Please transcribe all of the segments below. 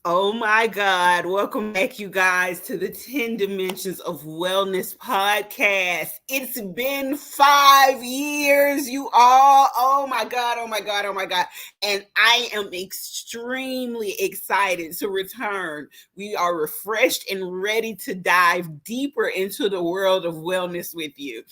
Oh my God. Welcome back, you guys, to the 10 Dimensions of Wellness podcast. It's been 5 years, you all. Oh my God, oh my God, oh my God. And I am extremely excited to return. We are refreshed and ready to dive deeper into the world of wellness with you.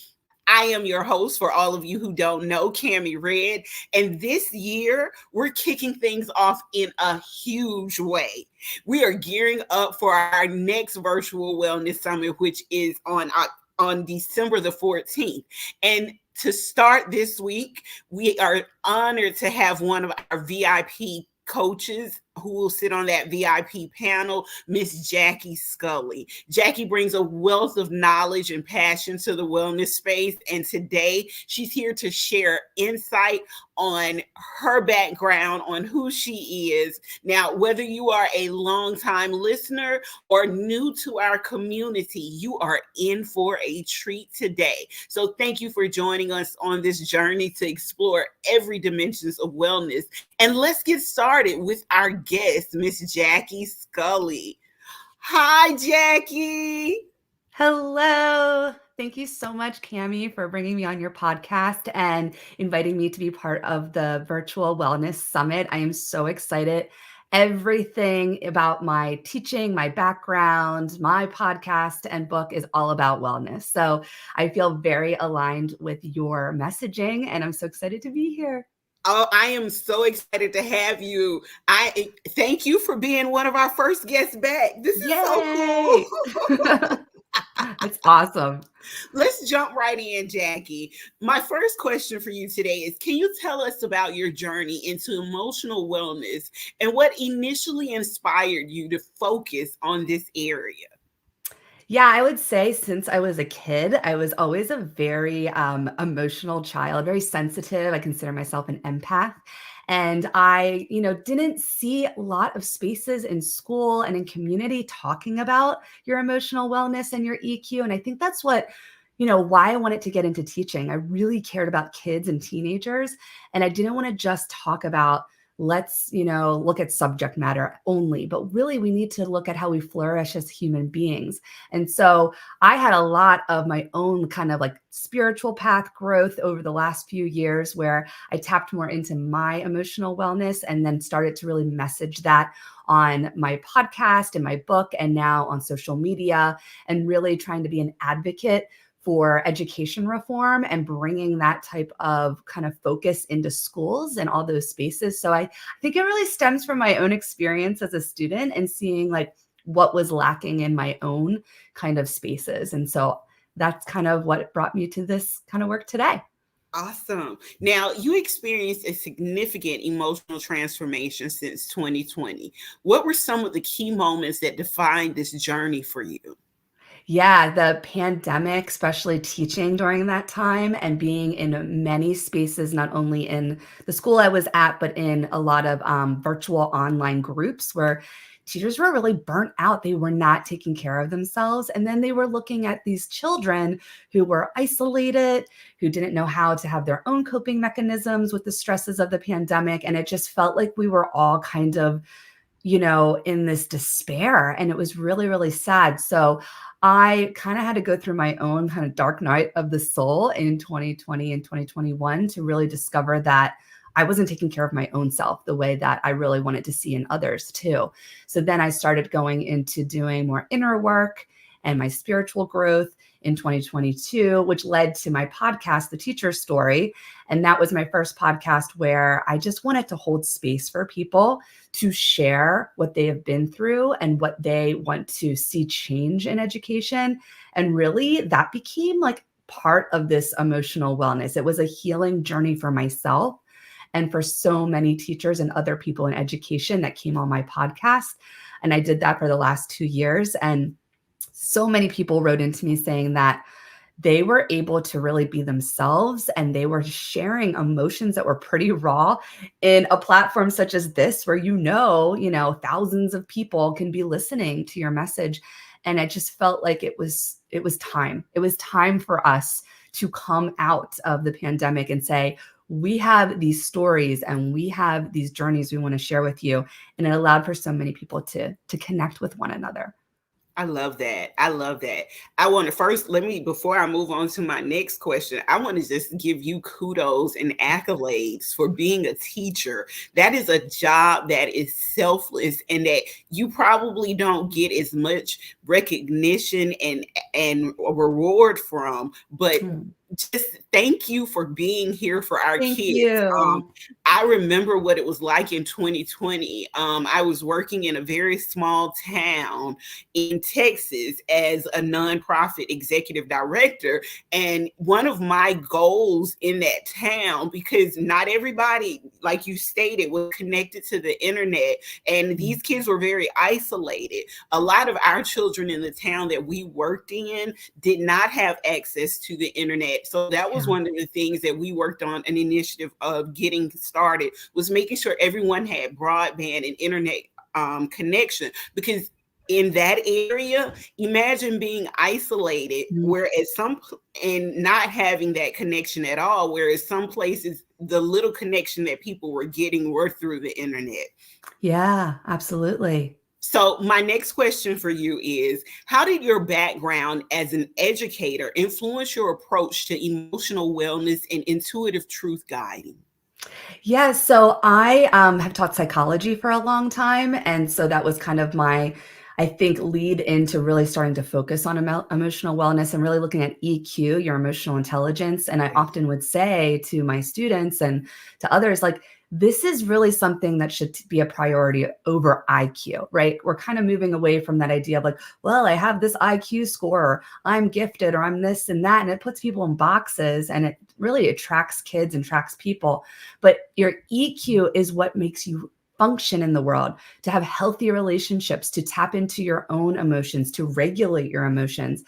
I am your host, for all of you who don't know, Cammie Red. And this year, we're kicking things off in a huge way. We are gearing up for our next virtual wellness summit, which is on December the 14th. And to start this week, we are honored to have one of our VIP coaches who will sit on that VIP panel, Miss Jackie Scully. Jackie brings a wealth of knowledge and passion to the wellness space, and today she's here to share insight on her background, on who she is. Now, whether you are a longtime listener or new to our community, you are in for a treat today. So thank you for joining us on this journey to explore every dimensions of wellness. And let's get started with our guest, Miss Jackie Scully. Hi, Jackie. Hello. Thank you so much, Cammie, for bringing me on your podcast and inviting me to be part of the Virtual Wellness Summit. I am so excited. Everything about my teaching, my background, my podcast, and book is all about wellness. So I feel very aligned with your messaging, and I'm so excited to be here. Oh, I am so excited to have you. I thank you for being one of our first guests back. This is so Yay! cool. It's awesome. Let's jump right in, Jackie. My first question for you today is, can you tell us about your journey into emotional wellness and what initially inspired you to focus on this area? Yeah, I would say since I was a kid, I was always a very emotional child, very sensitive. I consider myself an empath. And I, didn't see a lot of spaces in school and in community talking about your emotional wellness and your EQ. And I think that's why I wanted to get into teaching. I really cared about kids and teenagers. And I didn't want to just talk about let's look at subject matter only, but really we need to look at how we flourish as human beings. And so I had a lot of my own kind of like spiritual path growth over the last few years where I tapped more into my emotional wellness and then started to really message that on my podcast and my book and now on social media, and really trying to be an advocate for education reform and bringing that type of kind of focus into schools and all those spaces. So I think it really stems from my own experience as a student and seeing like what was lacking in my own kind of spaces. And so that's kind of what brought me to this kind of work today. Awesome. Now, you experienced a significant emotional transformation since 2020. What were some of the key moments that defined this journey for you? Yeah, the pandemic, especially teaching during that time and being in many spaces, not only in the school I was at, but in a lot of virtual online groups where teachers were really burnt out. They were not taking care of themselves. And then they were looking at these children who were isolated, who didn't know how to have their own coping mechanisms with the stresses of the pandemic. And it just felt like we were all kind of in this despair. And it was really, really sad. So I kind of had to go through my own kind of dark night of the soul in 2020 and 2021 to really discover that I wasn't taking care of my own self the way that I really wanted to see in others too. So then I started going into doing more inner work and my spiritual growth in 2022, which led to my podcast, The Teacher Story. And that was my first podcast where I just wanted to hold space for people to share what they have been through and what they want to see change in education. And really, that became like part of this emotional wellness. It was a healing journey for myself and for so many teachers and other people in education that came on my podcast. And I did that for the last 2 years. And so many people wrote into me saying that they were able to really be themselves and they were sharing emotions that were pretty raw in a platform such as this, where thousands of people can be listening to your message. And I just felt like it was time. It was time for us to come out of the pandemic and say, we have these stories and we have these journeys we want to share with you. And it allowed for so many people to connect with one another. I love that. I love that. I want to first, let me, before I move on to my next question, I want to just give you kudos and accolades for being a teacher. That is a job that is selfless and that you probably don't get as much recognition and reward from, but just thank you for being here for our Thank kids. you. I remember what it was like in 2020. I was working in a very small town in Texas as a nonprofit executive director. And one of my goals in that town, because not everybody, like you stated, was connected to the internet, and these kids were very isolated. A lot of our children in the town that we worked in did not have access to the internet. So that was Yeah. one of the things that we worked on, an initiative of getting started, was making sure everyone had broadband and internet connection, because in that area, imagine being isolated, Mm. whereas and not having that connection at all, whereas some places the little connection that people were getting were through the internet. Yeah, absolutely. So my next question for you is, how did your background as an educator influence your approach to emotional wellness and intuitive truth guiding? Yeah, so I have taught psychology for a long time. And so that was kind of my, I think, lead into really starting to focus on emotional wellness and really looking at EQ, your emotional intelligence. And I often would say to my students and to others, like, this is really something that should be a priority over IQ, right? We're kind of moving away from that idea of like, well, I have this IQ score, or I'm gifted, or I'm this and that. And it puts people in boxes and it really attracts kids and attracts people. But your EQ is what makes you function in the world, to have healthy relationships, to tap into your own emotions, to regulate your emotions.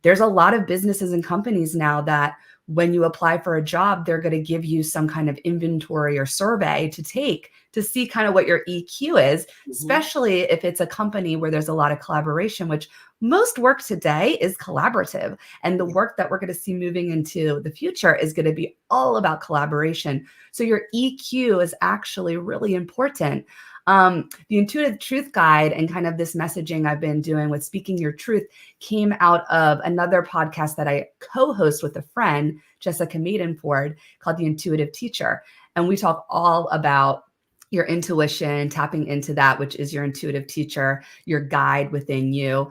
There's a lot of businesses and companies now that when you apply for a job, they're going to give you some kind of inventory or survey to take to see kind of what your EQ is, Mm-hmm. especially if it's a company where there's a lot of collaboration, which most work today is collaborative. And the work that we're going to see moving into the future is going to be all about collaboration. So your EQ is actually really important. The Intuitive Truth Guide and kind of this messaging I've been doing with Speaking Your Truth came out of another podcast that I co-host with a friend, Jessica Maidenford, called The Intuitive Teacher. And we talk all about your intuition, tapping into that, which is your intuitive teacher, your guide within you,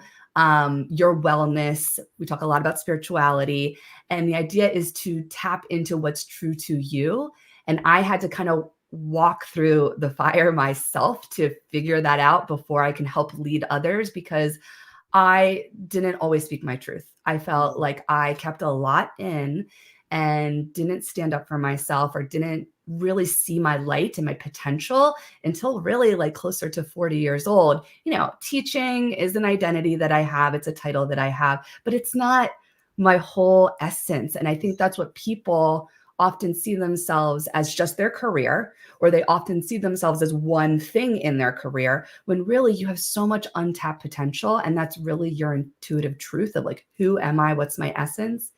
your wellness. We talk a lot about spirituality. And the idea is to tap into what's true to you. And I had to kind of walk through the fire myself to figure that out before I can help lead others, because I didn't always speak my truth. I felt like I kept a lot in and didn't stand up for myself, or didn't really see my light and my potential until really like closer to 40 years old. Teaching is an identity that I have, it's a title that I have, but it's not my whole essence. And I think that's what people often see themselves as, just their career, or they often see themselves as one thing in their career, when really you have so much untapped potential. And that's really your intuitive truth of like, who am I? What's my essence?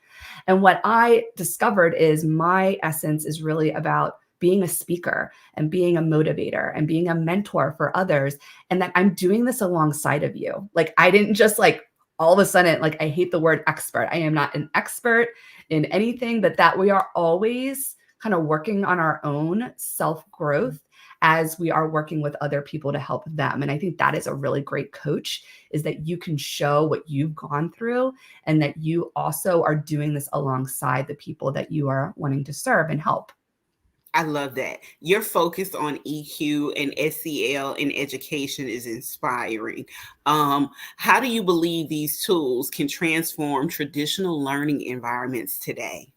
And what I discovered is my essence is really about being a speaker and being a motivator and being a mentor for others. And that I'm doing this alongside of you. Like, I didn't just like all of a sudden, like, I hate the word expert. I am not an expert in anything, but that we are always kind of working on our own self growth as we are working with other people to help them. And I think that is a really great coach, is that you can show what you've gone through and that you also are doing this alongside the people that you are wanting to serve and help. I love that. Your focus on EQ and SEL in education is inspiring. How do you believe these tools can transform traditional learning environments today?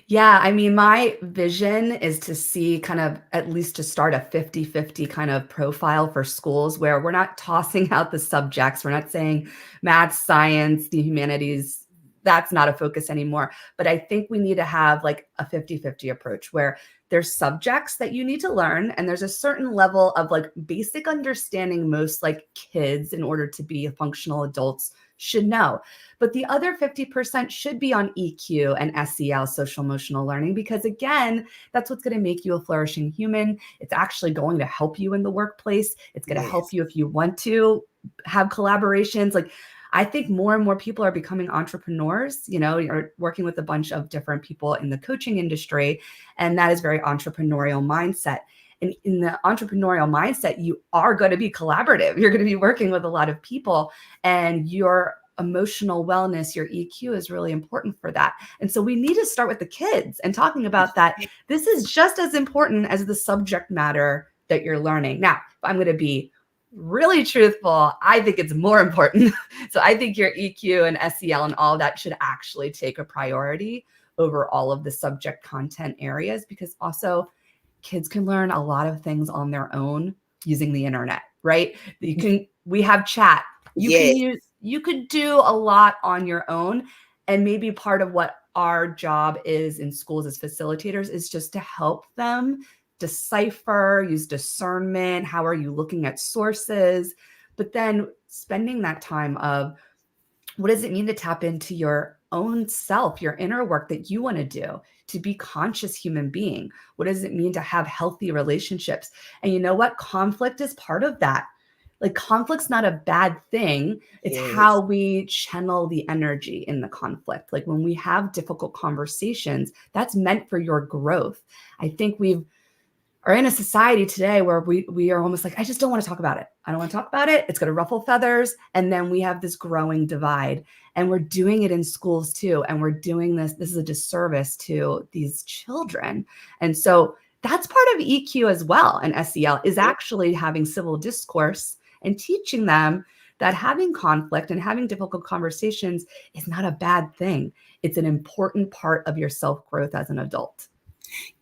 Yeah, I mean, my vision is to see kind of, at least to start, a 50-50 kind of profile for schools where we're not tossing out the subjects. We're not saying math, science, the humanities, that's not a focus anymore. But I think we need to have like a 50-50 approach where there's subjects that you need to learn, and there's a certain level of like basic understanding most like kids, in order to be functional adults, should know. But the other 50% should be on EQ and SEL, social emotional learning, because again, that's what's going to make you a flourishing human. It's actually going to help you in the workplace. It's going to help Yes. you if you want to have collaborations. Like, I think more and more people are becoming entrepreneurs. You're working with a bunch of different people in the coaching industry, and that is very entrepreneurial mindset. And in the entrepreneurial mindset, you are going to be collaborative. You're going to be working with a lot of people, and your emotional wellness, your EQ is really important for that. And so we need to start with the kids and talking about that. This is just as important as the subject matter that you're learning. Now, if I'm going to be really truthful, I think it's more important. So I think your EQ and SEL and all that should actually take a priority over all of the subject content areas, because also kids can learn a lot of things on their own using the internet, right? We have chat. Yes. You could do a lot on your own. And maybe part of what our job is in schools as facilitators is just to help them decipher, use discernment. How are you looking at sources? But then spending that time of, what does it mean to tap into your own self, your inner work that you want to do, to be conscious human being? What does it mean to have healthy relationships? And you know what? Conflict is part of that. Like, conflict's not a bad thing. It's Yes. how we channel the energy in the conflict. Like, when we have difficult conversations, that's meant for your growth. I think we've are in a society today where we are almost like, I just don't want to talk about it. I don't want to talk about it. It's going to ruffle feathers. And then we have this growing divide, and we're doing it in schools too. And we're doing this. This is a disservice to these children. And so that's part of EQ as well. And SEL is actually having civil discourse and teaching them that having conflict and having difficult conversations is not a bad thing. It's an important part of your self-growth as an adult.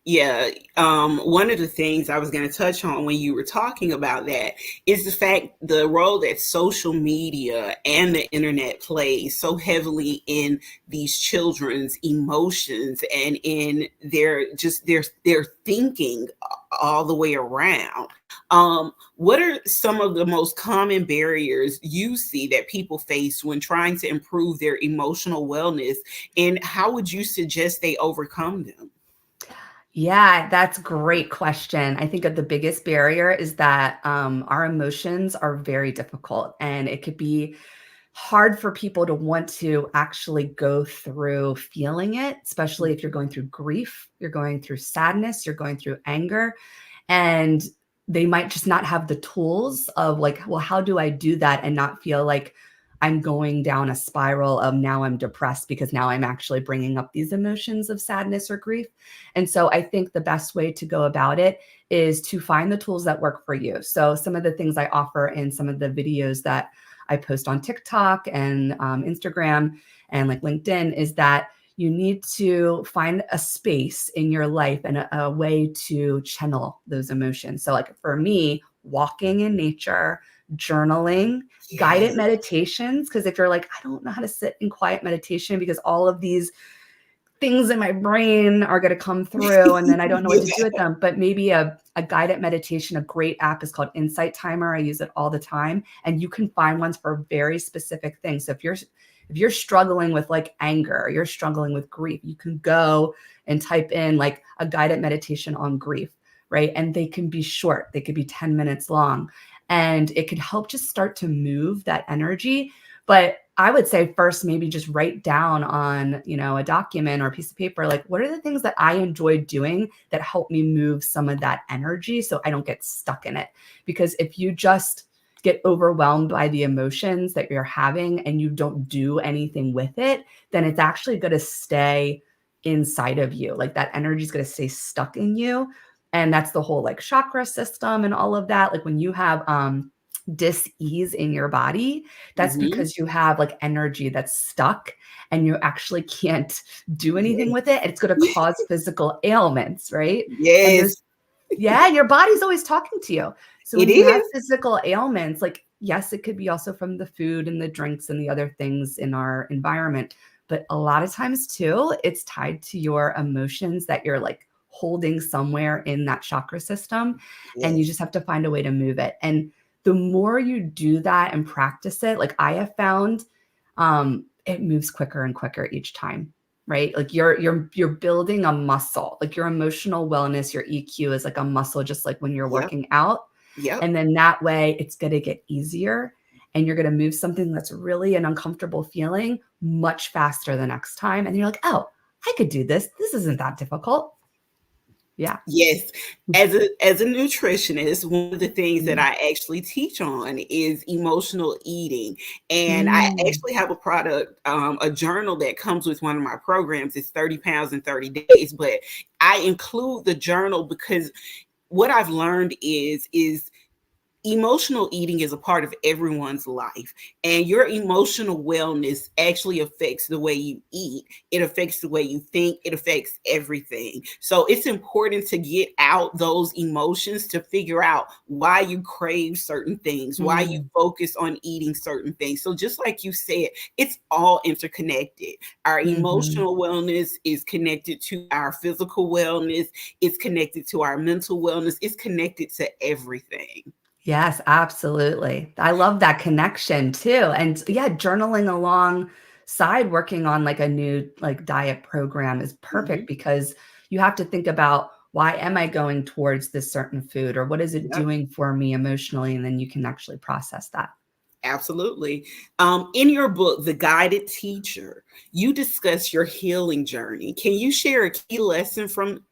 Yeah, one of the things I was going to touch on when you were talking about that is the fact, the role that social media and the internet plays so heavily in these children's emotions and in their thinking all the way around. What are some of the most common barriers you see that people face when trying to improve their emotional wellness, and how would you suggest they overcome them? Yeah, that's a great question. I think that the biggest barrier is that our emotions are very difficult, and it could be hard for people to want to actually go through feeling it, especially if you're going through grief, you're going through sadness, you're going through anger, and they might just not have the tools of like, well, how do I do that and not feel like I'm going down a spiral of, now I'm depressed because now I'm actually bringing up these emotions of sadness or grief. And so I think the best way to go about it is to find the tools that work for you. So some of the things I offer in some of the videos that I post on TikTok and Instagram and like LinkedIn is that you need to find a space in your life and a way to channel those emotions. So like for me, walking in nature, journaling, guided Yes. meditations. Because if you're like, I don't know how to sit in quiet meditation because all of these things in my brain are going to come through and then I don't know what to do with them. But maybe a guided meditation, a great app is called Insight Timer. I use it all the time. And you can find ones for very specific things. So if you're struggling with like anger, or you're struggling with grief, you can go and type in like a guided meditation on grief, right? And they can be short. They could be 10 minutes long. And it could help just start to move that energy. But I would say first, maybe just write down on, a document or a piece of paper, like, what are the things that I enjoy doing that help me move some of that energy so I don't get stuck in it? Because if you just get overwhelmed by the emotions that you're having and you don't do anything with it, then it's actually going to stay inside of you. Like that energy is going to stay stuck in you. And that's the whole like chakra system and all of that. Like when you have dis-ease in your body, that's Mhm. because you have like energy that's stuck and you actually can't do anything with Yes. it. It's going to cause physical ailments, right? And Yes, there's, yeah, and your body's always talking to you. So it when you have is. physical ailments, like, yes, it could be also from the food and the drinks and the other things in our environment. But a lot of times too, it's tied to your emotions that you're like holding somewhere in that chakra system. And you Yes. just have to find a way to move it. And the more you do that and practice it, like I have found, it moves quicker and quicker each time, right? Like you're building a muscle. Like your emotional wellness, your EQ is like a muscle, just like when you're Yep. working out. Yep. And then that way it's going to get easier, and you're going to move something that's really an uncomfortable feeling much faster the next time. And you're like, oh, I could do this. This isn't that difficult. Yeah. Yes. As a nutritionist, one of the things that Mm. I actually teach on is emotional eating. And I Mm. actually have a product, a journal that comes with one of my programs. It's 30 pounds in 30 days. But I include the journal because what I've learned is emotional eating is a part of everyone's life, and your emotional wellness actually affects the way you eat. It affects the way you think. It affects everything. So it's important to get out those emotions, to figure out why you crave certain things, why you Mm. focus on eating certain things. So just like you said, it's all interconnected. Our Mhm. emotional wellness is connected to our physical wellness. It's connected to our mental wellness. It's connected to everything. Yes, absolutely. I love that connection too. And yeah, journaling alongside working on like a new like diet program is Mhm. perfect, because you have to think about, why am I going towards this certain food, or what is it Yep, doing for me emotionally? And then you can actually process that. absolutely. In your book, The Guided Teacher, you discuss your healing journey. Can you share a key lesson from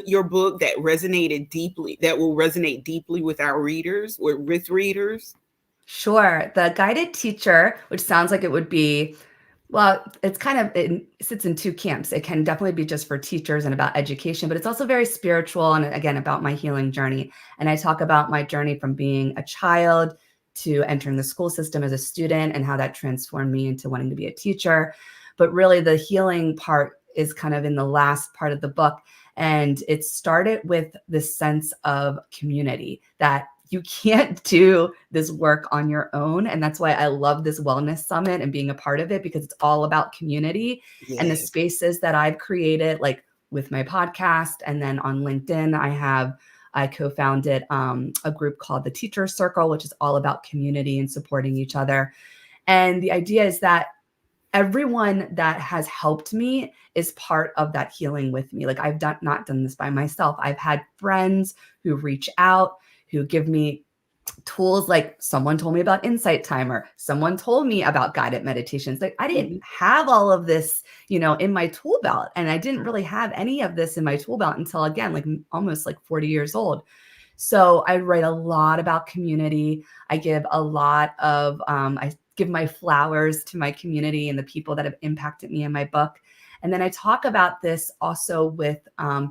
your book that resonated deeply, that will resonate deeply with our readers or with readers? Sure. The guided teacher, which sounds like it would be, well, it's kind of, it sits in two camps. It can definitely be just for teachers and about education, but it's also very spiritual and again about my healing journey. And I talk about my journey from being a child to entering the school system as a student and how that transformed me into wanting to be a teacher. But really, the healing part is kind of in the last part of the book. And it started with this sense of community, that you can't do this work on your own. And that's why I love this wellness summit and being a part of it, because it's all about community and the Yes. spaces that I've created, like with my podcast. And then on LinkedIn, I co-founded a group called the Teacher Circle, which is all about community and supporting each other. And the idea is that everyone that has helped me is part of that healing with me. Like not done this by myself. I've had friends who reach out, who give me tools, like someone told me about Insight Timer, someone told me about guided meditations. Like I didn't Mhm. have all of this, in my tool belt. And I didn't really have any of this in my tool belt until, again, like almost like 40 years old. So I write a lot about community. I give a lot of, I give my flowers to my community and the people that have impacted me in my book. And then I talk about this also with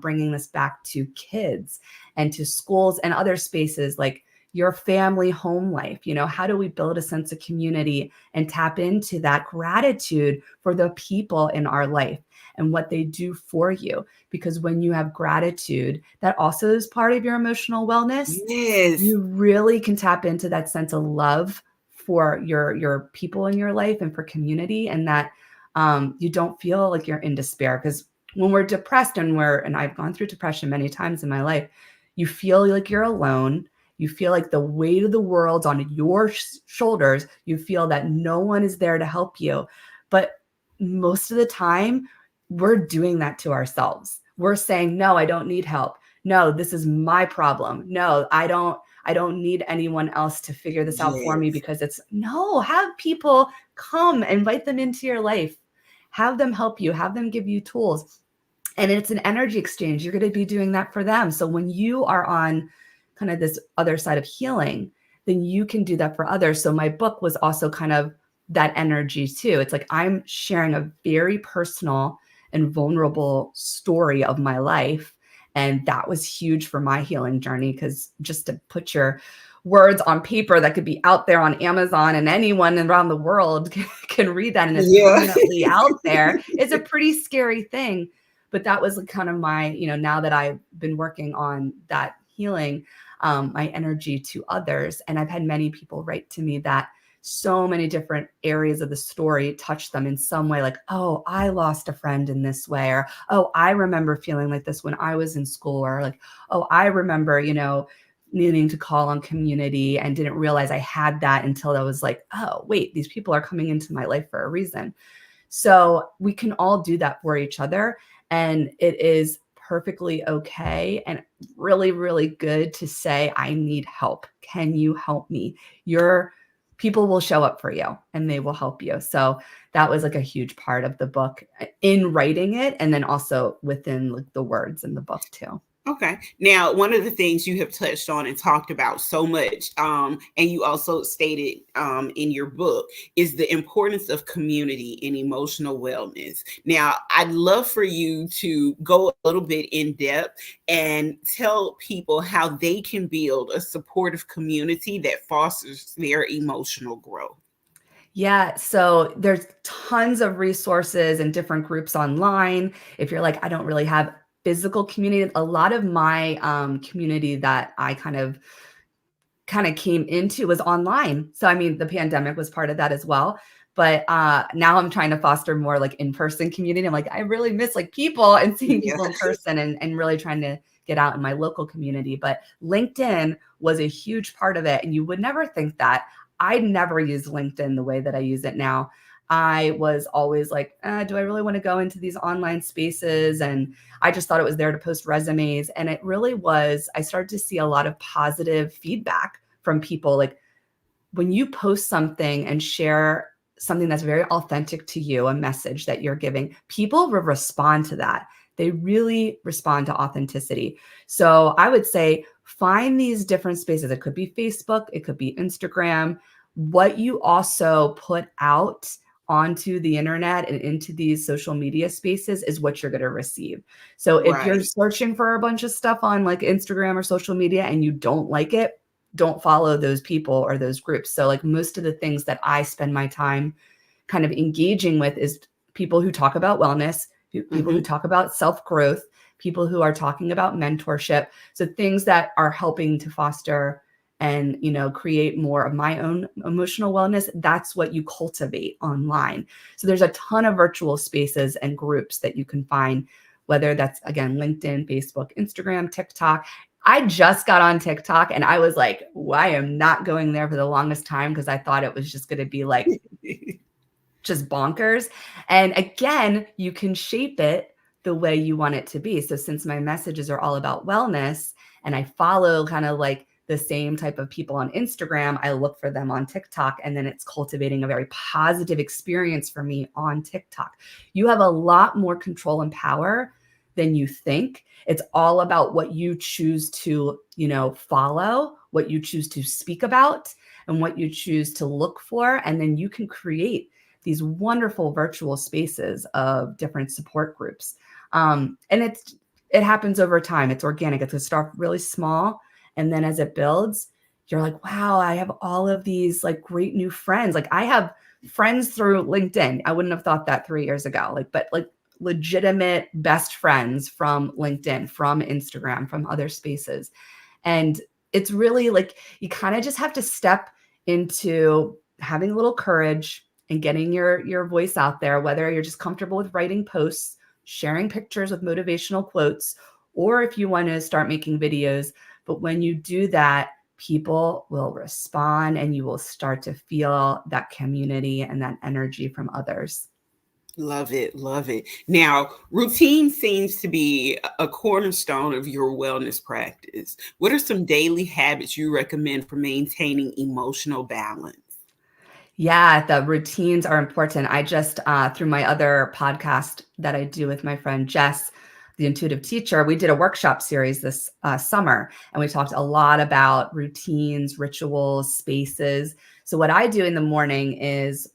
bringing this back to kids and to schools and other spaces, like your family home life. How do we build a sense of community and tap into that gratitude for the people in our life and what they do for you? Because when you have gratitude, that also is part of your emotional wellness. Yes. You really can tap into that sense of love for your people in your life and for community, and that you don't feel like you're in despair. Because when we're depressed, and I've gone through depression many times in my life, you feel like you're alone. You feel like the weight of the world's on your shoulders. You feel that no one is there to help you. But most of the time, we're doing that to ourselves. We're saying, no, I don't need help. No, this is my problem. No, I don't need anyone else to figure this out for me, Yes. because it's no, have people come, invite them into your life. Have them help you, have them give you tools. And it's an energy exchange. You're going to be doing that for them. So when you are on kind of this other side of healing, then you can do that for others. So my book was also kind of that energy too. It's like I'm sharing a very personal and vulnerable story of my life. And that was huge for my healing journey, because just to put your words on paper that could be out there on Amazon and anyone around the world can read that, and it's Yeah. permanently out there, is a pretty scary thing. But that was kind of my, now that I've been working on that healing, my energy to others. And I've had many people write to me that so many different areas of the story touch them in some way, like, oh, I lost a friend in this way, or, oh, I remember feeling like this when I was in school, or like, oh, I remember, needing to call on community and didn't realize I had that until I was like, oh, wait, these people are coming into my life for a reason. So we can all do that for each other. And it is perfectly okay and really, really good to say, I need help. Can you help me? Your people will show up for you and they will help you. So that was like a huge part of the book in writing it. And then also within like the words in the book too. Okay. Now, one of the things you have touched on and talked about so much, and you also stated in your book, is the importance of community and emotional wellness. Now, I'd love for you to go a little bit in depth and tell people how they can build a supportive community that fosters their emotional growth. Yeah, so there's tons of resources and different groups online. If you're like, I don't really have physical community, a lot of my community that I kind of came into was online. So I mean, the pandemic was part of that as well. But now I'm trying to foster more like in-person community. I'm like, I really miss like people and seeing Yeah. people in person and really trying to get out in my local community. But LinkedIn was a huge part of it. And you would never think that. I never used LinkedIn the way that I use it now. I was always like, do I really want to go into these online spaces? And I just thought it was there to post resumes. And it really was, I started to see a lot of positive feedback from people. Like when you post something and share something that's very authentic to you, a message that you're giving, people will respond to that. They really respond to authenticity. So I would say find these different spaces. It could be Facebook, it could be Instagram. What you also put out onto the internet and into these social media spaces is what you're going to receive. So if you're Right. searching for a bunch of stuff on like Instagram or social media and you don't like it, don't follow those people or those groups. So like most of the things that I spend my time kind of engaging with is people who talk about wellness, people who Mm-hmm. talk about self-growth, people who are talking about mentorship. So things that are helping to foster and, you know, create more of my own emotional wellness. That's what you cultivate online. So there's a ton of virtual spaces and groups that you can find, whether that's again, LinkedIn, Facebook, Instagram, TikTok. I just got on TikTok and I was like, well, I am not going there for the longest time because I thought it was just going to be like just bonkers. And again, you can shape it the way you want it to be. So since my messages are all about wellness and I follow kind of like the same type of people on Instagram, I look for them on TikTok and then it's cultivating a very positive experience for me on TikTok. You have a lot more control and power than you think. It's all about what you choose to, you know, follow, what you choose to speak about and what you choose to look for. And then you can create these wonderful virtual spaces of different support groups. And it happens over time. It's organic. It's going to start really small. And then as it builds, you're like, wow, I have all of these like great new friends. Like I have friends through LinkedIn. I wouldn't have thought that 3 years ago. Like, but like legitimate best friends from LinkedIn, from Instagram, from other spaces. And it's really like you kind of just have to step into having a little courage and getting your voice out there, whether you're just comfortable with writing posts, sharing pictures with motivational quotes, or if you want to start making videos. But when you do that, people will respond and you will start to feel that community and that energy from others. Love it. Love it. Now, routine seems to be a cornerstone of your wellness practice. What are some daily habits you recommend for maintaining emotional balance? Yeah, the routines are important. I just, through my other podcast that I do with my friend Jess, the intuitive teacher, we did a workshop series this summer, and we talked a lot about routines, rituals, spaces. So, what I do in the morning is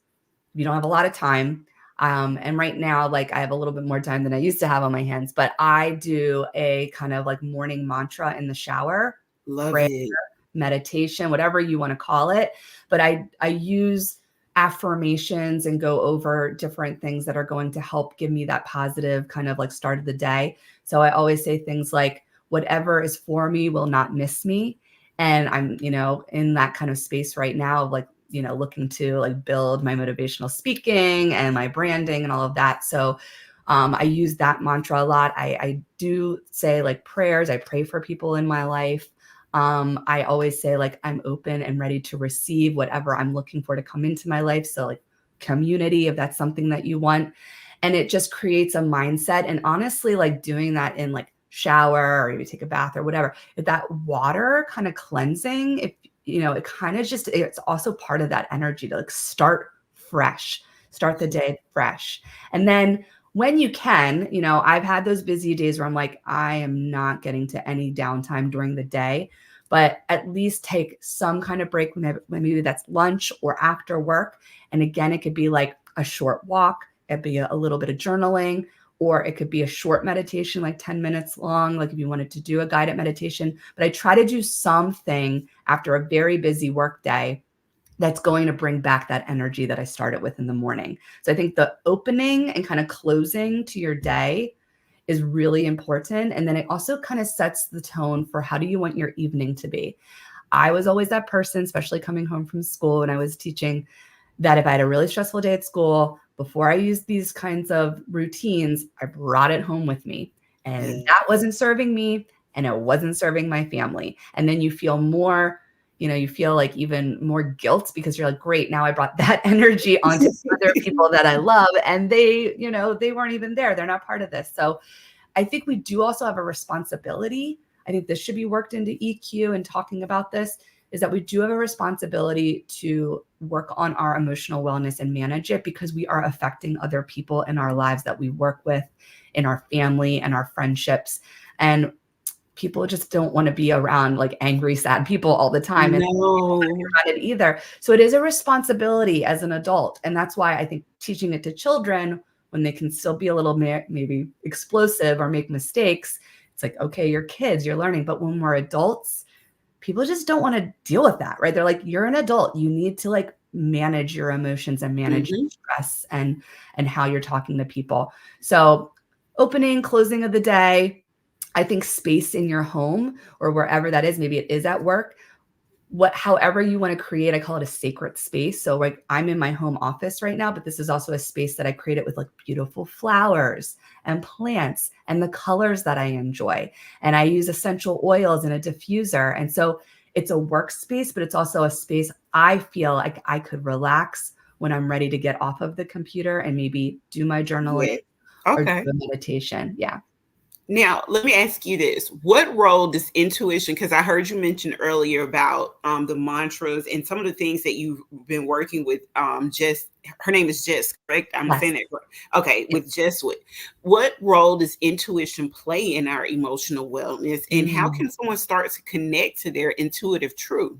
you don't have a lot of time. And right now, like I have a little bit more time than I used to have on my hands, but I do a kind of like morning mantra in the shower, Love prayer, it. meditation, whatever you want to call it. But I use affirmations and go over different things that are going to help give me that positive kind of like start of the day. So I always say things like, whatever is for me will not miss me. And I'm, you know, in that kind of space right now, like, you know, looking to like build my motivational speaking and my branding and all of that. So I use that mantra a lot. I do say like prayers. I pray for people in my life. I always say like I'm open and ready to receive whatever I'm looking for to come into my life. So like community, if that's something that you want. And it just creates a mindset. And honestly, like doing that in like shower or you take a bath or whatever, if that water kind of cleansing, if you know, it kind of just, it's also part of that energy to like start fresh, start the day fresh. And then when you can, you know, I've had those busy days where I'm like, I am not getting to any downtime during the day, but at least take some kind of break when maybe that's lunch or after work. And again, it could be like a short walk, it'd be a little bit of journaling, or it could be a short meditation, like 10 minutes long, like if you wanted to do a guided meditation. But I try to do something after a very busy work day that's going to bring back that energy that I started with in the morning. So I think the opening and kind of closing to your day is really important. And then it also kind of sets the tone for how do you want your evening to be. I was always that person, especially coming home from school when I was teaching, that if I had a really stressful day at school, before I used these kinds of routines, I brought it home with me. And that wasn't serving me and it wasn't serving my family. And then you feel more, you know, you feel like even more guilt because you're like, great, now I brought that energy onto other people that I love. And they, you know, they weren't even there. They're not part of this. So I think we do also have a responsibility. I think this should be worked into EQ and talking about this is that we do have a responsibility to work on our emotional wellness and manage it because we are affecting other people in our lives that we work with, in our family and our friendships. And people just don't want to be around like angry, sad people all the time. And No. around it either. So it is a responsibility as an adult. And that's why I think teaching it to children when they can still be a little maybe explosive or make mistakes, it's like, okay, you're kids, you're learning. But when we're adults, people just don't want to deal with that, right? They're like, you're an adult. You need to like manage your emotions and manage your stress and how you're talking to people. So opening, closing of the day, I think space in your home or wherever that is, maybe it is at work, however you want to create, I call it a sacred space. So like I'm in my home office right now, but this is also a space that I created with like beautiful flowers and plants and the colors that I enjoy. And I use essential oils and a diffuser. And so it's a workspace, but it's also a space I feel like I could relax when I'm ready to get off of the computer and maybe do my journaling Yeah. or do Okay. a meditation. Yeah. Now, let me ask you this. What role does intuition, because I heard you mention earlier about the mantras and some of the things that you've been working with, Jess, her name is Jess, correct? I'm saying Yes. that correct. Okay, with Jess, what role does intuition play in our emotional wellness, and how Mm. can someone start to connect to their intuitive truth?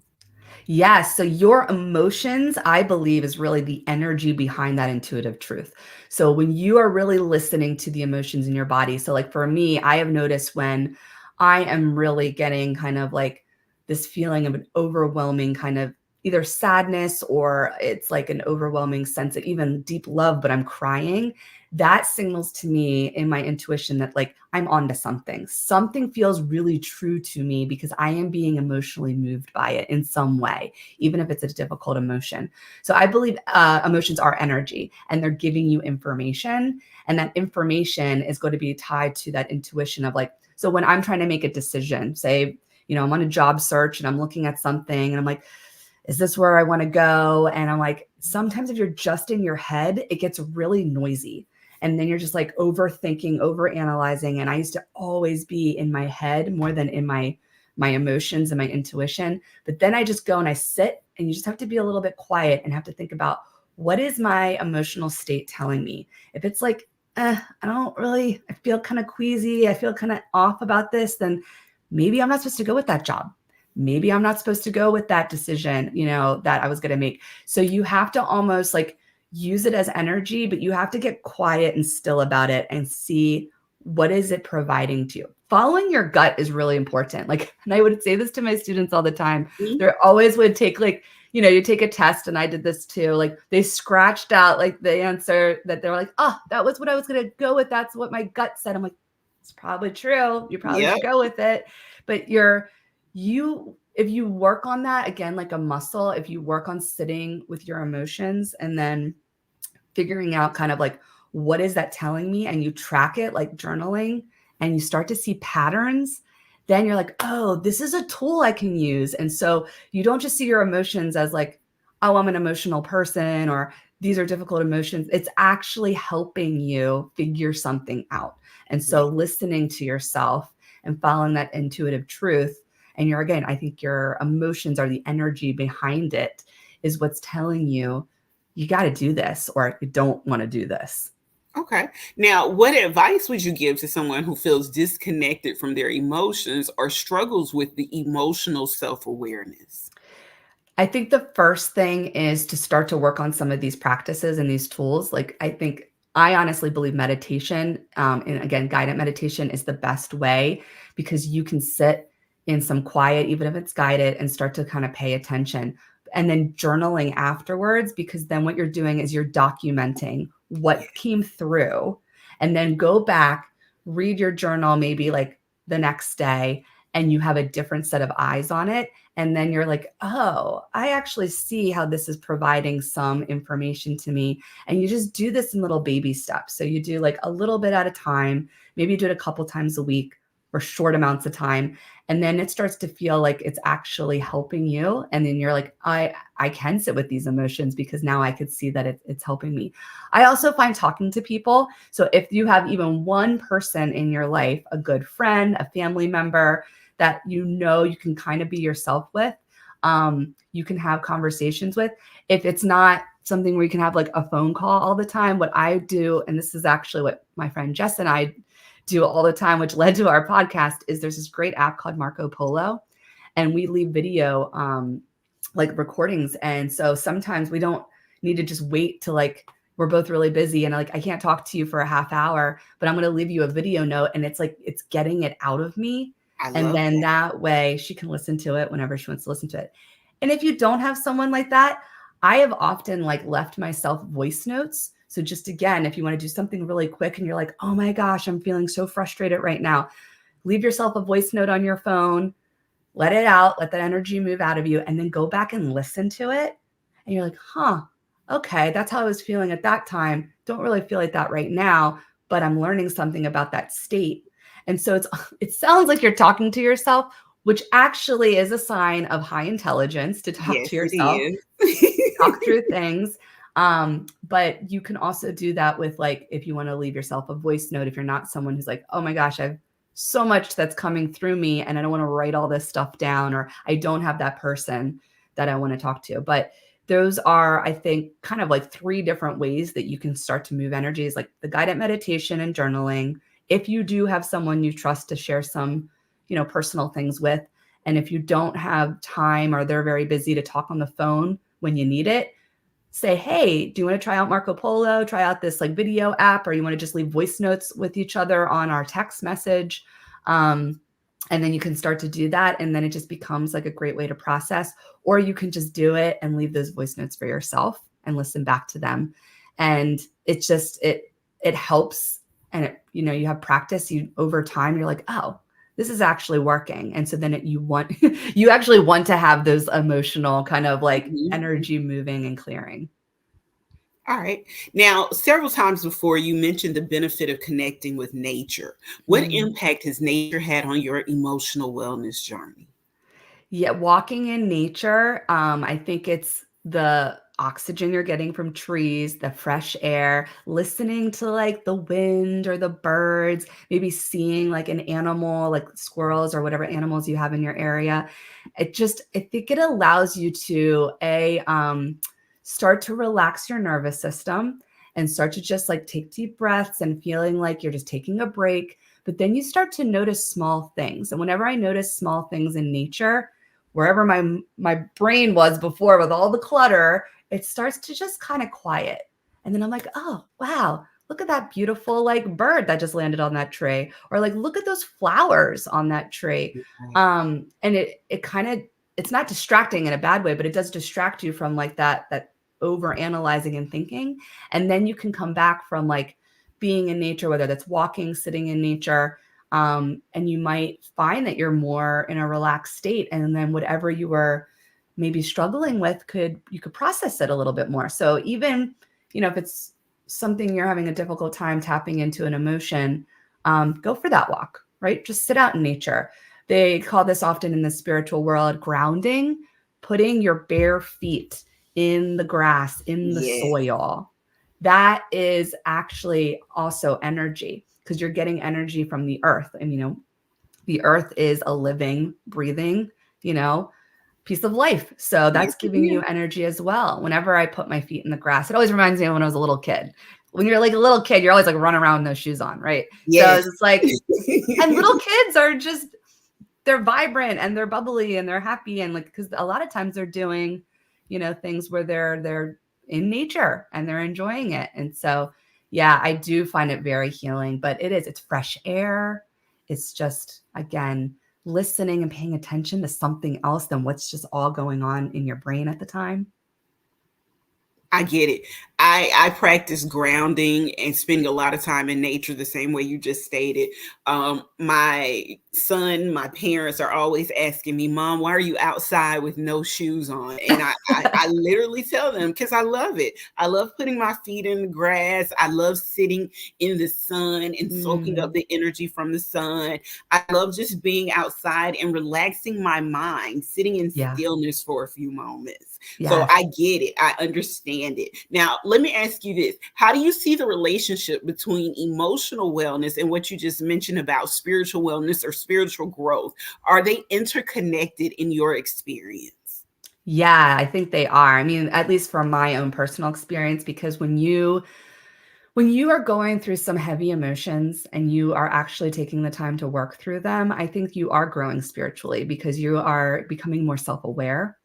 Yes. So your emotions, I believe, is really the energy behind that intuitive truth. So when you are really listening to the emotions in your body, so like for me, I have noticed when I am really getting kind of like this feeling of an overwhelming kind of either sadness or it's like an overwhelming sense of even deep love, but I'm crying. That signals to me in my intuition that like I'm onto something. Something feels really true to me because I am being emotionally moved by it in some way, even if it's a difficult emotion. So I believe emotions are energy and they're giving you information. And that information is going to be tied to that intuition of like, so when I'm trying to make a decision, say, you know, I'm on a job search and I'm looking at something and I'm like, is this where I want to go? And I'm like, sometimes if you're just in your head, it gets really noisy. And then you're just like overthinking, overanalyzing. And I used to always be in my head more than in my emotions and my intuition. But then I just go and I sit and you just have to be a little bit quiet and have to think about what is my emotional state telling me? If it's like, I don't really, I feel kind of queasy, I feel kind of off about this, then maybe I'm not supposed to go with that job. Maybe I'm not supposed to go with that decision, you know, that I was going to make. So you have to almost like use it as energy, but you have to get quiet and still about it and see what is it providing to you. Following your gut is really important. Like, and I would say this to my students all the time. Mhm. They always would take like, you know, you take a test and I did this too. Like they scratched out like the answer that they're like, oh, that was what I was going to go with. That's what my gut said. I'm like, it's probably true. You probably Yep. should go with it. But you if you work on that again like a muscle, if you work on sitting with your emotions and then figuring out kind of like what is that telling me and you track it like journaling and you start to see patterns, then you're like, oh, this is a tool I can use. And so you don't just see your emotions as like, oh, I'm an emotional person, or these are difficult emotions. It's actually helping you figure something out. And Right. so listening to yourself and following that intuitive truth, and you're, again, I think your emotions are the energy behind it, is what's telling you, you got to do this or you don't want to do this. Okay. Now, what advice would you give to someone who feels disconnected from their emotions or struggles with the emotional self awareness? I think the first thing is to start to work on some of these practices and these tools. Like, I honestly believe meditation, and again, guided meditation is the best way, because you can sit in some quiet, even if it's guided, and start to kind of pay attention. And then journaling afterwards, because then what you're doing is you're documenting Yeah, what came through, and then go back, read your journal maybe like the next day, and you have a different set of eyes on it, and then you're like, oh, I actually see how this is providing some information to me. And you just do this in little baby steps. So you do like a little bit at a time, maybe you do it a couple times a week or short amounts of time. And then it starts to feel like it's actually helping you. And then you're like, I can sit with these emotions because now I could see that it's helping me. I also find talking to people. So if you have even one person in your life, a good friend, a family member, that you can kind of be yourself with, you can have conversations with. If it's not something where you can have like a phone call all the time, what I do, and this is actually what my friend Jess and I do all the time, which led to our podcast, is there's this great app called Marco Polo, and we leave video like recordings. And so sometimes we don't need to just wait to like, we're both really busy and like I can't talk to you for a half hour, but I'm going to leave you a video note, and it's like it's getting it out of me. I And love then that. that way she can listen to it whenever she wants to listen to it. And if you don't have someone like that, I have often like left myself voice notes. So just again, if you want to do something really quick and you're like, oh my gosh, I'm feeling so frustrated right now, leave yourself a voice note on your phone, let it out, let that energy move out of you, and then go back and listen to it. And you're like, huh, okay, that's how I was feeling at that time. Don't really feel like that right now, but I'm learning something about that state. And so it sounds like you're talking to yourself, which actually is a sign of high intelligence to talk to Yes, it yourself, is. talk through things. But you can also do that with like, if you want to leave yourself a voice note, if you're not someone who's like, oh my gosh, I've so much that's coming through me and I don't want to write all this stuff down, or I don't have that person that I want to talk to. But those are, I think, kind of like three different ways that you can start to move energies, like the guided meditation and journaling. If you do have someone you trust to share some, personal things with, and if you don't have time or they're very busy to talk on the phone when you need it, say, hey, do you want to try out Marco Polo? Try out this like video app, or you want to just leave voice notes with each other on our text message. Um, and then you can start to do that. And then it just becomes like a great way to process. Or you can just do it and leave those voice notes for yourself and listen back to them. And it helps. And you have practice, you over time, you're like, oh, this is actually working. And so then you actually want to have those emotional kind of like Mhm. energy moving and clearing. All right. Now, several times before you mentioned the benefit of connecting with nature. What Mm. impact has nature had on your emotional wellness journey? Yeah, walking in nature, I think it's the oxygen you're getting from trees, the fresh air, listening to like the wind or the birds, maybe seeing like an animal, like squirrels or whatever animals you have in your area. I think it allows you to start to relax your nervous system and start to just like take deep breaths and feeling like you're just taking a break. But then you start to notice small things. And whenever I notice small things in nature, wherever my brain was before with all the clutter, it starts to just kind of quiet. And then I'm like, oh wow, look at that beautiful like bird that just landed on that tree, or like look at those flowers on that tree. Right. And it kind of, it's not distracting in a bad way, but it does distract you from like that over analyzing and thinking. And then you can come back from like being in nature, whether that's walking, sitting in nature, and you might find that you're more in a relaxed state, and then whatever you were maybe struggling with, you could process it a little bit more. So even if it's something you're having a difficult time tapping into an emotion, go for that walk, right? Just sit out in nature. They call this often in the spiritual world grounding, putting your bare feet in the grass, in the Yes. soil. That is actually also energy because you're getting energy from the earth. And, the earth is a living, breathing, you know, piece of life. So Yes, that's it giving you is. energy as well. Whenever I put my feet in the grass, it always reminds me of when I was a little kid. When you're like a little kid, you're always like running around with no shoes on, right? So Yes. it's like, and little kids are just, they're vibrant and they're bubbly and they're happy. And like, cause a lot of times they're doing, things where they're in nature and they're enjoying it. And so, yeah, I do find it very healing, but it's fresh air. It's just, again, listening and paying attention to something else than what's just all going on in your brain at the time. I get it. I practice grounding and spending a lot of time in nature the same way you just stated. My son, my parents are always asking me, Mom, why are you outside with no shoes on? And I literally tell them because I love it. I love putting my feet in the grass. I love sitting in the sun and soaking up Mm, the energy from the sun. I love just being outside and relaxing my mind, sitting in yeah. stillness for a few moments. So Yes. I get it. I understand it. Now, let me ask you this. How do you see the relationship between emotional wellness and what you just mentioned about spiritual wellness or spiritual growth? Are they interconnected in your experience? Yeah, I think they are. I mean, at least from my own personal experience, because when you are going through some heavy emotions and you are actually taking the time to work through them, I think you are growing spiritually because you are becoming more self-aware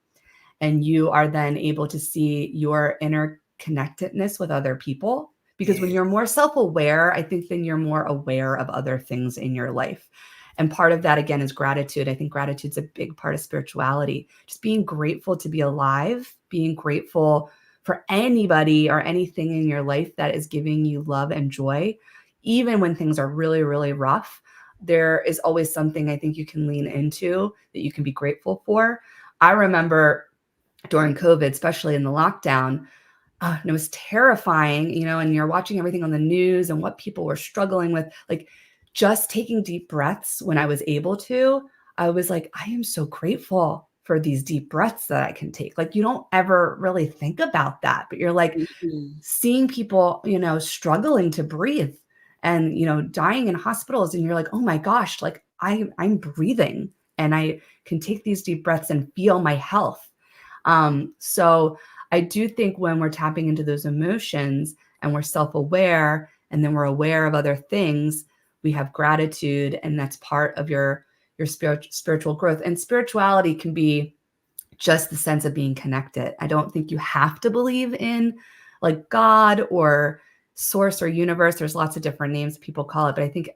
and you are then able to see your interconnectedness with other people. Because when Yes, you're more self aware, I think then you're more aware of other things in your life. And part of that, again, is gratitude. I think gratitude's a big part of spirituality. Just being grateful to be alive, being grateful for anybody or anything in your life that is giving you love and joy, even when things are really, really rough. There is always something I think you can lean into that you can be grateful for. I remember during COVID, especially in the lockdown. And it was terrifying, and you're watching everything on the news and what people were struggling with. Like just taking deep breaths when I was able to, I was like, I am so grateful for these deep breaths that I can take. Like you don't ever really think about that, but you're like mhm. seeing people, struggling to breathe and, dying in hospitals. And you're like, oh my gosh, like I'm breathing and I can take these deep breaths and feel my health. So I do think when we're tapping into those emotions and we're self-aware and then we're aware of other things, we have gratitude and that's part of your spiritual growth. And spirituality can be just the sense of being connected. I don't think you have to believe in like God or source or universe. There's lots of different names people call it, but I think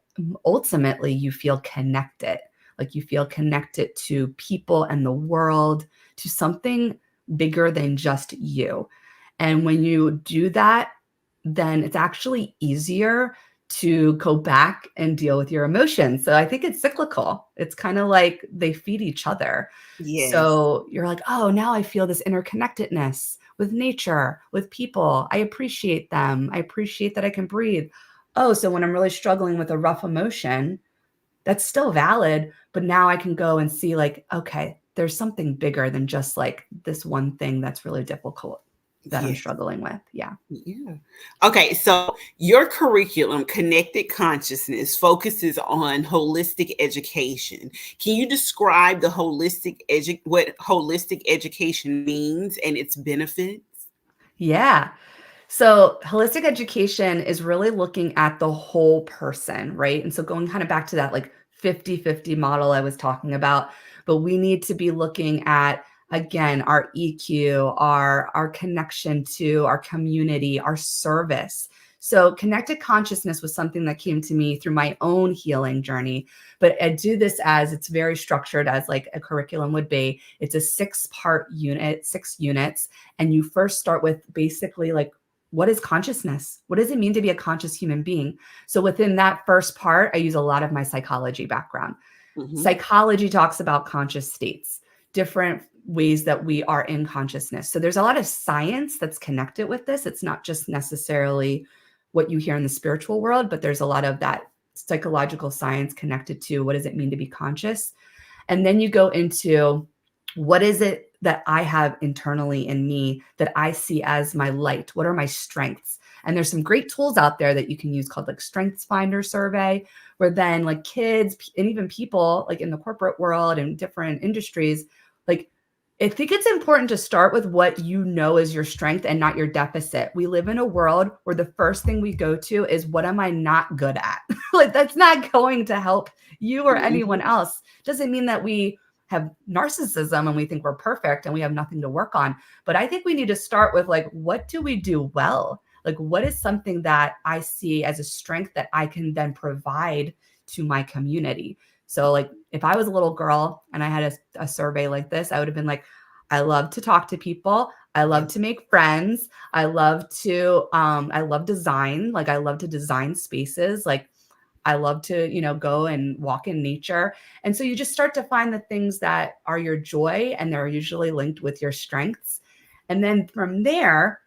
ultimately you feel connected. Like you feel connected to people and the world, to something bigger than just you. And when you do that, then it's actually easier to go back and deal with your emotions. So I think it's cyclical. It's kind of like they feed each other. Yes. So you're like, oh, now I feel this interconnectedness with nature, with people. I appreciate them. I appreciate that I can breathe. Oh, so when I'm really struggling with a rough emotion, that's still valid, but now I can go and see like, okay, there's something bigger than just like this one thing that's really difficult that I'm Yes. struggling with. Yeah. Yeah. Okay, so your curriculum, Connected Consciousness, focuses on holistic education. Can you describe what holistic education means and its benefits? Yeah. So, holistic education is really looking at the whole person, right? And so, going kind of back to that like 50-50 model I was talking about, but we need to be looking at again our EQ, our connection to our community, our service. So, connected consciousness was something that came to me through my own healing journey, but I do this as it's very structured as like a curriculum would be. It's a 6-part unit, 6 units, and you first start with basically like what is consciousness? What does it mean to be a conscious human being? So within that first part, I use a lot of my psychology background. Mhm. Psychology talks about conscious states, different ways that we are in consciousness. So there's a lot of science that's connected with this. It's not just necessarily what you hear in the spiritual world, but there's a lot of that psychological science connected to what does it mean to be conscious. And then you go into, what is it that I have internally in me that I see as my light? What are my strengths? And there's some great tools out there that you can use called like Strengths Finder Survey, where then like kids and even people like in the corporate world and different industries, like I think it's important to start with what you know is your strength and not your deficit. We live in a world where the first thing we go to is, what am I not good at? Like that's not going to help you or anyone Mhm. else. Doesn't mean that we have narcissism and we think we're perfect and we have nothing to work on. But I think we need to start with like, what do we do well? Like, what is something that I see as a strength that I can then provide to my community? So, like, if I was a little girl and I had a survey like this, I would have been like, I love to talk to people. I love Yes. to make friends. I love design. Like, I love to design spaces. Like, I love to, go and walk in nature. And so you just start to find the things that are your joy, and they're usually linked with your strengths. And then from there,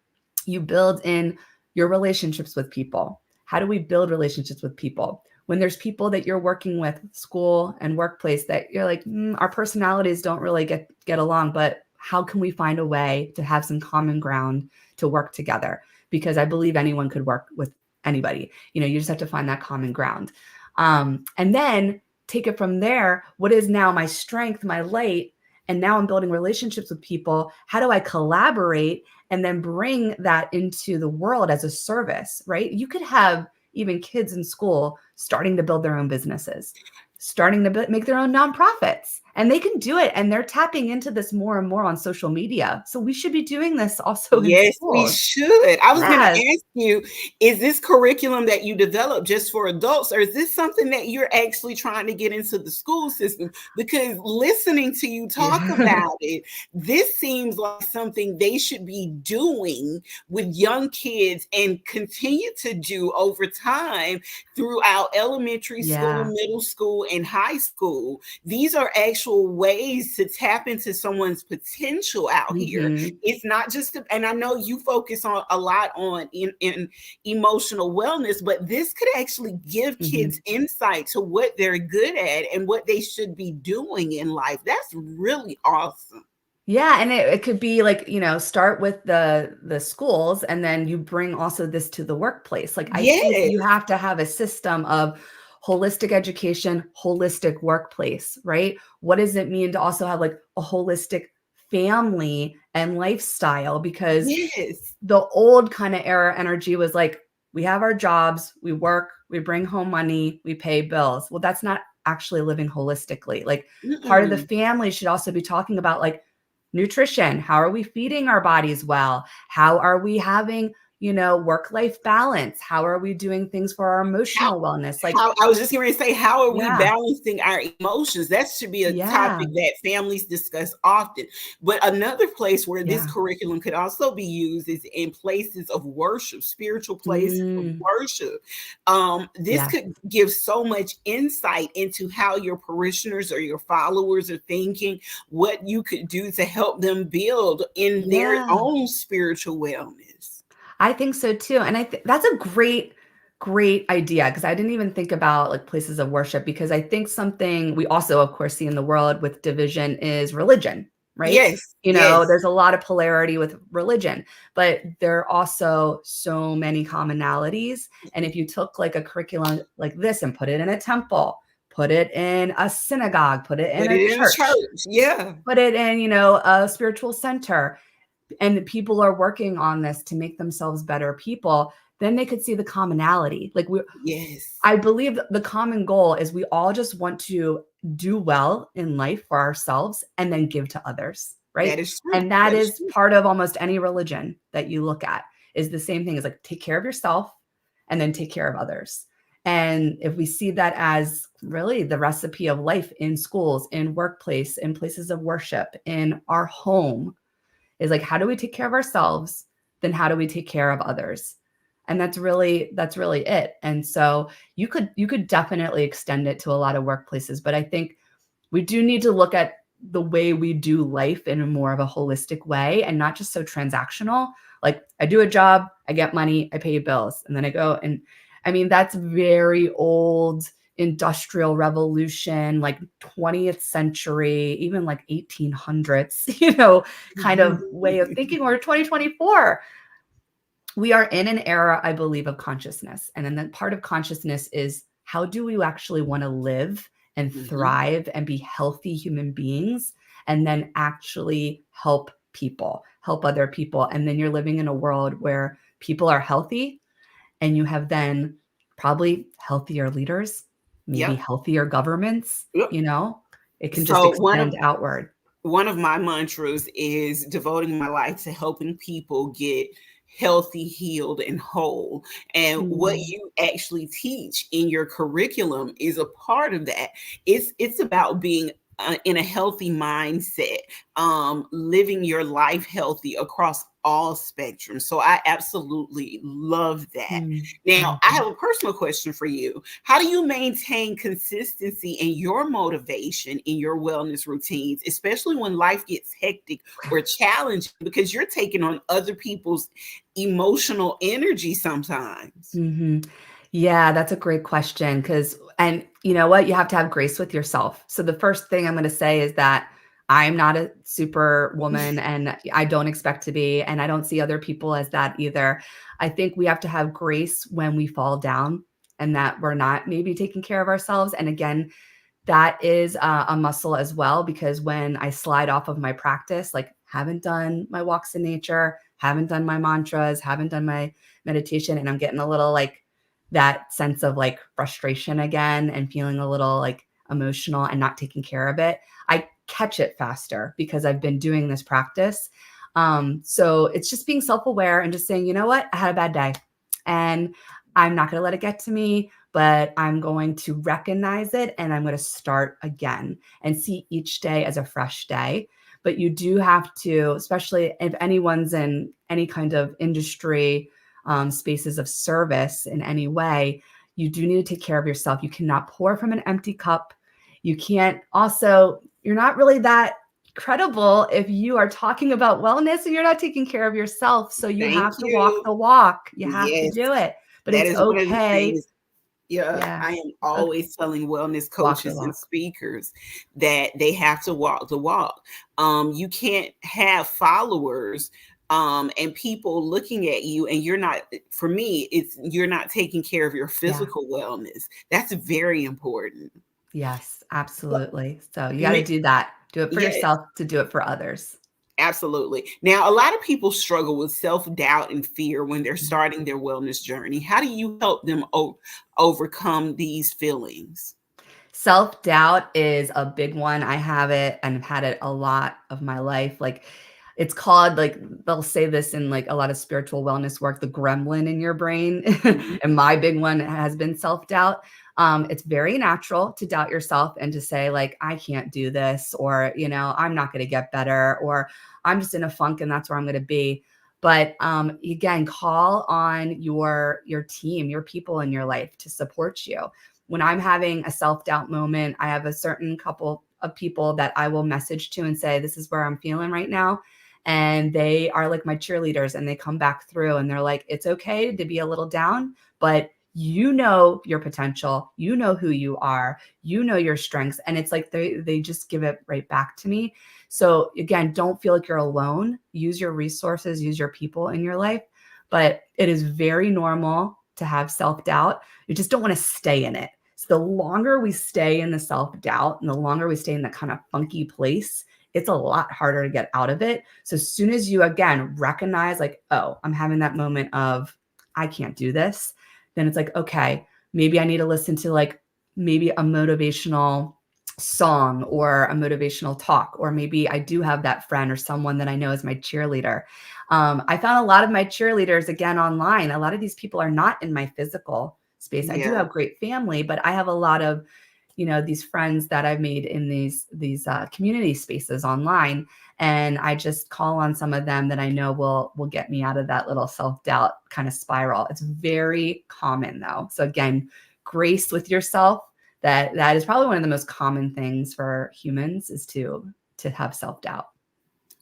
you build in your relationships with people. How do we build relationships with people? When there's people that you're working with, school and workplace, that you're like, our personalities don't really get along, but how can we find a way to have some common ground to work together? Because I believe anyone could work with anybody. You just have to find that common ground. And then take it from there. What is now my strength, my light? And now I'm building relationships with people. How do I collaborate and then bring that into the world as a service, right? You could have even kids in school starting to build their own businesses, starting to make their own nonprofits, and they can do it. And they're tapping into this more and more on social media. So we should be doing this also in Yes, we schools. should. I was going to Yes. ask you, is this curriculum that you developed just for adults, or is this something that you're actually trying to get into the school system? Because listening to you talk Yeah. about it, this seems like something they should be doing with young kids and continue to do over time throughout elementary school, Yeah. middle school, and high school. These are actual ways to tap into someone's potential out here. Mhm. It's not just, and I know you focus on a lot on in emotional wellness, but this could actually give Mhm. kids insight to what they're good at and what they should be doing in life. That's really awesome. Yeah, and it could be like, start with the schools, and then you bring also this to the workplace. Like, I think Yes, you have to have a system of holistic education, holistic workplace, right? What does it mean to also have like a holistic family and lifestyle? Because yes. the old kind of era energy was like, we have our jobs, we work, we bring home money, we pay bills. Well, that's not actually living holistically. Like, part of the Mm-mm. family should also be talking about like nutrition. How are we feeding our bodies well? How are we having, work-life balance? How are we doing things for our How emotional wellness? Like, how I was just going to say, how are we yeah, balancing our emotions? That should be a yeah, topic that families discuss often. But another place where this yeah, curriculum could also be used is in places of worship, spiritual places of mm, worship. This yeah, could give so much insight into how your parishioners or your followers are thinking, what you could do to help them build in their yeah. own spiritual wellness. I think so too. And that's a great idea, because I didn't even think about like places of worship, because I think something we also, of course, see in the world with division is religion, right? Yes, yes. There's a lot of polarity with religion, but there are also so many commonalities. And if you took like a curriculum like this and put it in a temple, put it in a synagogue, put it in Put a it in a church, church. Yeah. put it in, a spiritual center, and the people are working on this to make themselves better people, then they could see the commonality. Like, Yes. I believe that the common goal is we all just want to do well in life for ourselves and then give to others, right? That is true. And that That is is true. part of almost any religion that you look at, is the same thing, is like, take care of yourself and then take care of others. And if we see that as really the recipe of life in schools, in workplace, in places of worship, in our home, is like, how do we take care of ourselves? Then how do we take care of others? And that's really it. And so you could definitely extend it to a lot of workplaces, but I think we do need to look at the way we do life in a more of a holistic way, and not just so transactional. Like, I do a job, I get money, I pay bills, and then I go and, I mean, that's very old, industrial revolution, like 20th century, even like 1800s, kind of way of thinking, or 2024. We are in an era, I believe, of consciousness. And then that part of consciousness is, how do we actually want to live and Mhm. thrive and be healthy human beings, and then actually help people, help other people. And then you're living in a world where people are healthy, and you have then probably healthier leaders, maybe Yep. healthier governments, Yep. it can just So extend outward. one of my mantras is devoting my life to helping people get healthy, healed, and whole. And what Mm, you actually teach in your curriculum is a part of that. It's about being in a healthy mindset, living your life healthy across all spectrums. So I absolutely love that. mm, Now, I mhm. have a personal question for you. How do you maintain consistency in your motivation in your wellness routines, especially when life gets hectic or challenging, because you're taking on other people's emotional energy sometimes? Mhm. Yeah, that's a great question. Because, and you know what? You have to have grace with yourself. So the first thing I'm gonna say is that I'm not a superwoman, and I don't expect to be, and I don't see other people as that either. I think we have to have grace when we fall down and that we're not maybe taking care of ourselves. And again, that is a muscle as well, because when I slide off of my practice, like haven't done my walks in nature, haven't done my mantras, haven't done my meditation, and I'm getting a little like that sense of like frustration again and feeling a little like emotional and not taking care of it, I catch it faster because I've been doing this practice. So it's just being self aware and just saying, you know what, I had a bad day, and I'm not going to let it get to me, but I'm going to recognize it and I'm going to start again and see each day as a fresh day. But you do have to, especially if anyone's in any kind of industry, spaces of service in any way, you do need to take care of yourself. You cannot pour from an empty cup. You can't also, you're not really that credible if you are talking about wellness and you're not taking care of yourself. So you Thank have to walk you. the walk. You have to Yes, do it. But that it's is one of the okay. things. Yeah, Yeah. I am Okay. always telling wellness Walk the coaches and walk. speakers that they have to walk the walk. You can't have followers and people looking at you, and you're not. For me, it's you're not taking care of your Yeah. physical wellness. That's very important. Yes, But absolutely. So you got to ma- do that. Do it for yes, yourself to do it for others. absolutely. Now, a lot of people struggle with self doubt and fear when they're starting their wellness journey. How do you help them overcome these feelings? Self-doubt is a big one. I have it and I've had it a lot of my life. Like, it's called, like, they'll say this in like a lot of spiritual wellness work, the gremlin in your brain. Mhm. And my big one has been self-doubt. It's very natural to doubt yourself and to say, like, I can't do this, or, I'm not going to get better, or I'm just in a funk and that's where I'm going to be. But again, call on your team, your people in your life to support you. When I'm having a self-doubt moment, I have a certain couple of people that I will message to and say, this is where I'm feeling right now. And they are like my cheerleaders, and they come back through and they're like, it's okay to be a little down, but you know your potential, you know who you are, you know your strengths. And it's like they just give it right back to me. So again, don't feel like you're alone. Use your resources, use your people in your life. But it is very normal to have self-doubt. You just don't want to stay in it. So the longer we stay in the self-doubt and the longer we stay in that kind of funky place, it's a lot harder to get out of it. So as soon as you again recognize, like, oh, I'm having that moment of I can't do this, then it's like, okay, maybe I need to listen to like maybe a motivational song or a motivational talk, or maybe I do have that friend or someone that I know is my cheerleader. I found a lot of my cheerleaders again online. A lot of these people are not in my physical space. I do Yeah. have great family, but I have a lot of, these friends that I've made in these community spaces online, and I just call on some of them that I know will get me out of that little self doubt kind of spiral. It's very common though. So again, grace with yourself. That is probably one of the most common things for humans, is to have self doubt.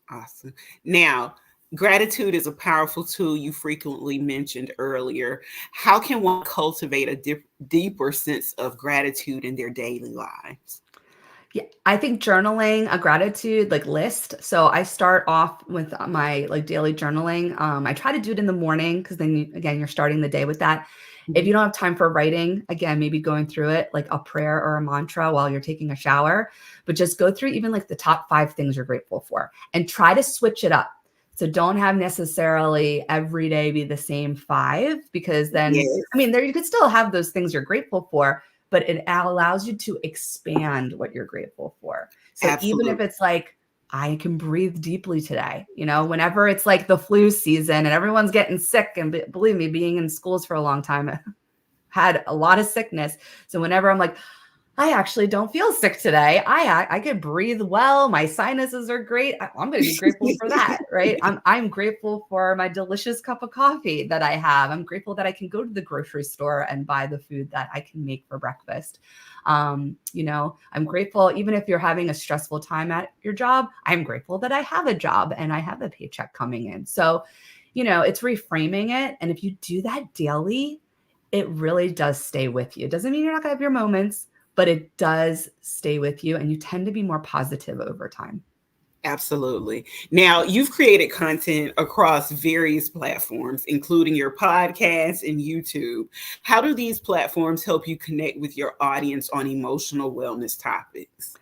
Awesome. Now, Gratitude is a powerful tool you frequently mentioned earlier. How can one cultivate a deeper sense of gratitude in their daily lives? Yeah, I think journaling a gratitude like list. So I start off with my like daily journaling. I try to do it in the morning because then again you're starting the day with that. If you Mhm. don't have time for writing, again, maybe going through it like a prayer or a mantra while you're taking a shower, but just go through even like the top 5 things you're grateful for and try to switch it up. So don't have necessarily every day be the same 5 because then, I Yes, mean, there you could still have those things you're grateful for, but it allows you to expand what you're grateful for. So even if absolutely. it's like, I can breathe deeply today, whenever it's like the flu season and everyone's getting sick, and believe me, being in schools for a long time, I had a lot of sickness. So whenever I'm like, I actually don't feel sick today. I could breathe well. My sinuses are great. I'm going to be grateful for that, right? I'm grateful for my delicious cup of coffee that I have. I'm grateful that I can go to the grocery store and buy the food that I can make for breakfast. I'm grateful even if you're having a stressful time at your job. I'm grateful that I have a job and I have a paycheck coming in. So, it's reframing it, and if you do that daily, it really does stay with you. It doesn't mean you're not going to have your moments, but it does stay with you and you tend to be more positive over time. Absolutely. Now, you've created content across various platforms, including your podcast and YouTube. How do these platforms help you connect with your audience on emotional wellness topics?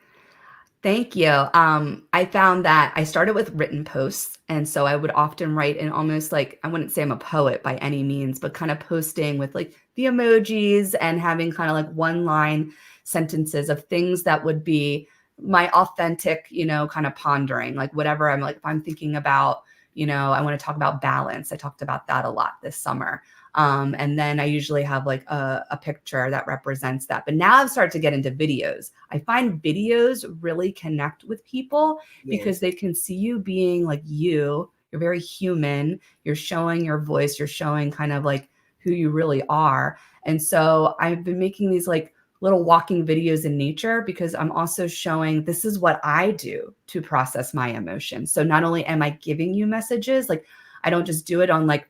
Thank you. I found that I started with written posts. And so I would often write in almost like, I wouldn't say I'm a poet by any means, but kind of posting with like the emojis and having kind of like one line sentences of things that would be my authentic, kind of pondering, like whatever I'm like, if I'm thinking about, I want to talk about balance. I talked about that a lot this summer. And then I usually have like a picture that represents that. But now I've started to get into videos. I find videos really connect with people because Yes. they can see you being like you. You're very human. You're showing your voice. You're showing kind of like who you really are. And so I've been making these like little walking videos in nature because I'm also showing this is what I do to process my emotions. So not only am I giving you messages, like I don't just do it on like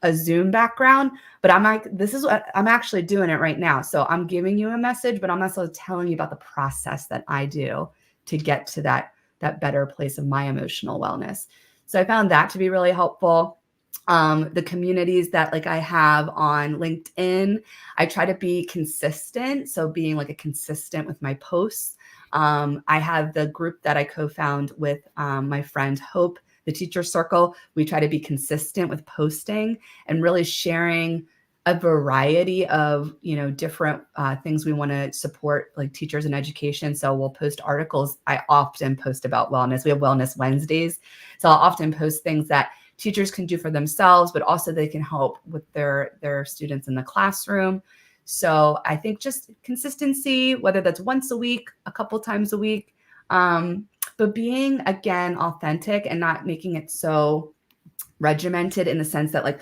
a Zoom background, but I'm like, this is what I'm actually doing it right now. So I'm giving you a message, but I'm also telling you about the process that I do to get to that better place of my emotional wellness. So I found that to be really helpful. The communities that like I have on LinkedIn, I try to be consistent. So being like a consistent with my posts. I have the group that I co-found with my friend Hope, the Teacher Circle. We try to be consistent with posting and really sharing a variety of different things we want to support like teachers and education. So we'll post articles. I often post about wellness. We have wellness Wednesdays, so I'll often post things that teachers can do for themselves, but also they can help with their students in the classroom. So I think just consistency, whether that's once a week, a couple times a week, but being again authentic and not making it so regimented in the sense that like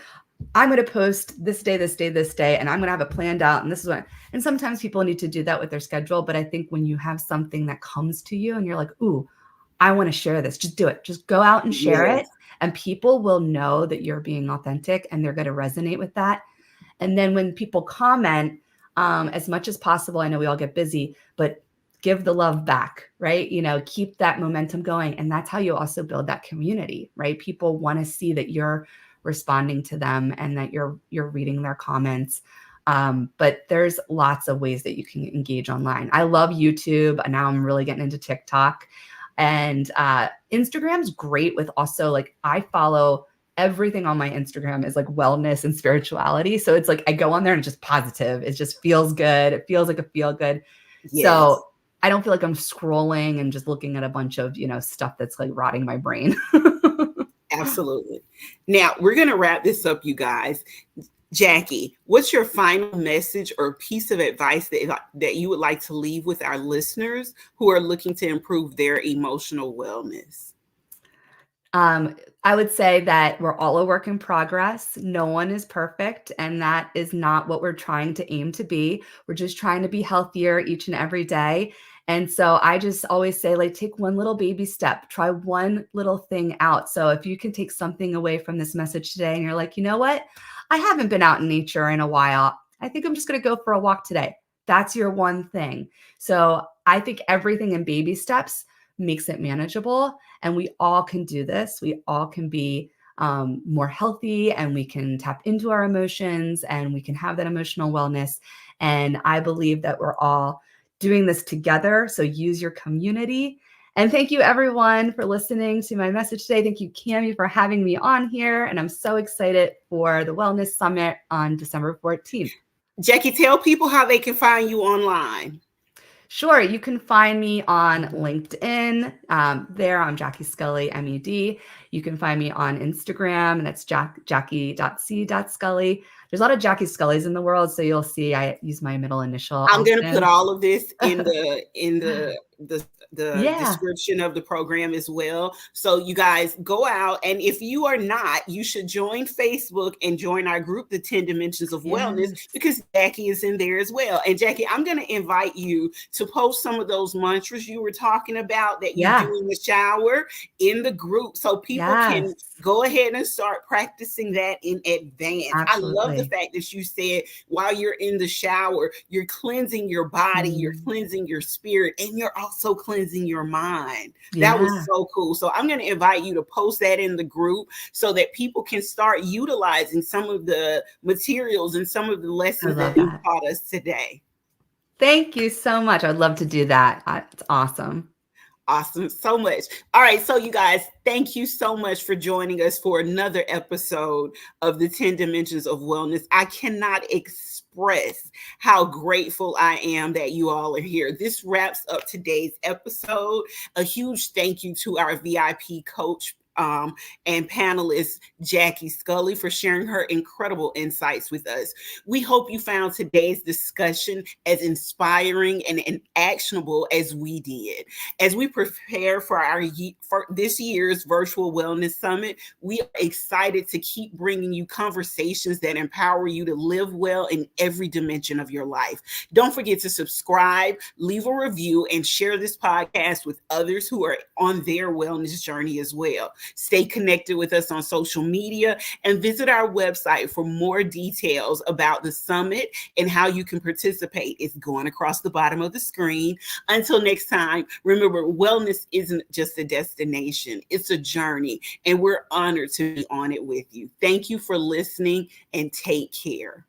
I'm going to post this day, this day, this day, and I'm going to have it planned out. And this is what, and sometimes people need to do that with their schedule. But I think when you have something that comes to you and you're like, ooh, I want to share this, just do it. Just go out and share it. Yes. And people will know that you're being authentic and they're going to resonate with that. And then when people comment, as much as possible, I know we all get busy, but give the love back, right? Keep that momentum going. And that's how you also build that community, right? People want to see that you're responding to them and that you're reading their comments. But there's lots of ways that you can engage online. I love YouTube. And now I'm really getting into TikTok. And Instagram's great with also like I follow everything on my Instagram is like wellness and spirituality. So it's like I go on there and it's just positive. It just feels good. It feels like a feel good. Yes. So I don't feel like I'm scrolling and just looking at a bunch of, stuff that's like rotting my brain. Absolutely. Now, we're going to wrap this up, you guys. Jackie, what's your final message or piece of advice that you would like to leave with our listeners who are looking to improve their emotional wellness? Um, I would say that we're all a work in progress. No one is perfect, and that is not what we're trying to aim to be. We're just trying to be healthier each and every day. And so I just always say, like, take one little baby step, try one little thing out. So if you can take something away from this message today and you're like, you know what? I haven't been out in nature in a while. I think I'm just going to go for a walk today. That's your one thing. So I think everything in baby steps makes it manageable. And we all can do this. We all can be more healthy, and we can tap into our emotions, and we can have that emotional wellness. And I believe that we're all doing this together. So use your community. And thank you, everyone, for listening to my message today. Thank you, Cami, for having me on here. And I'm so excited for the Wellness Summit on December 14th. Jackie, tell people how they can find you online. Sure. You can find me on LinkedIn. There, I'm Jackie Scully, MED. You can find me on Instagram, and that's jackie.c.scully. There's a lot of Jackie Scullys in the world, so you'll see I use my middle initial. I'm going to put often. all of this in the Yeah. description of the program as well. So you guys go out, and if you are not, you should join Facebook and join our group, the 10 Dimensions of Wellness, Yes. because Jackie is in there as well. And Jackie, I'm going to invite you to post some of those mantras you were talking about that you do in the shower in the group, so people can go ahead and start practicing that in advance. Absolutely. I love the fact that you said while you're in the shower, you're cleansing your body, you're cleansing your spirit, and you're also cleansing your mind. Yeah. That was so cool. So I'm going to invite you to post that in the group so that people can start utilizing some of the materials and some of the lessons that you taught us today. Thank you so much. I'd love to do that. It's awesome. Awesome. So much. All right. So you guys, thank you so much for joining us for another episode of the 10 Dimensions of Wellness. I cannot express how grateful I am that you all are here. This wraps up today's episode. A huge thank you to our VIP coach and panelist Jackie Scully for sharing her incredible insights with us. We hope you found today's discussion as inspiring and actionable as we did. As we prepare for for this year's virtual wellness summit, we are excited to keep bringing you conversations that empower you to live well in every dimension of your life. Don't forget to subscribe, leave a review, and share this podcast with others who are on their wellness journey as well. Stay connected with us on social media and visit our website for more details about the summit and how you can participate. It's going across the bottom of the screen. Until next time, remember, wellness isn't just a destination, it's a journey, and we're honored to be on it with you. Thank you for listening, and take care.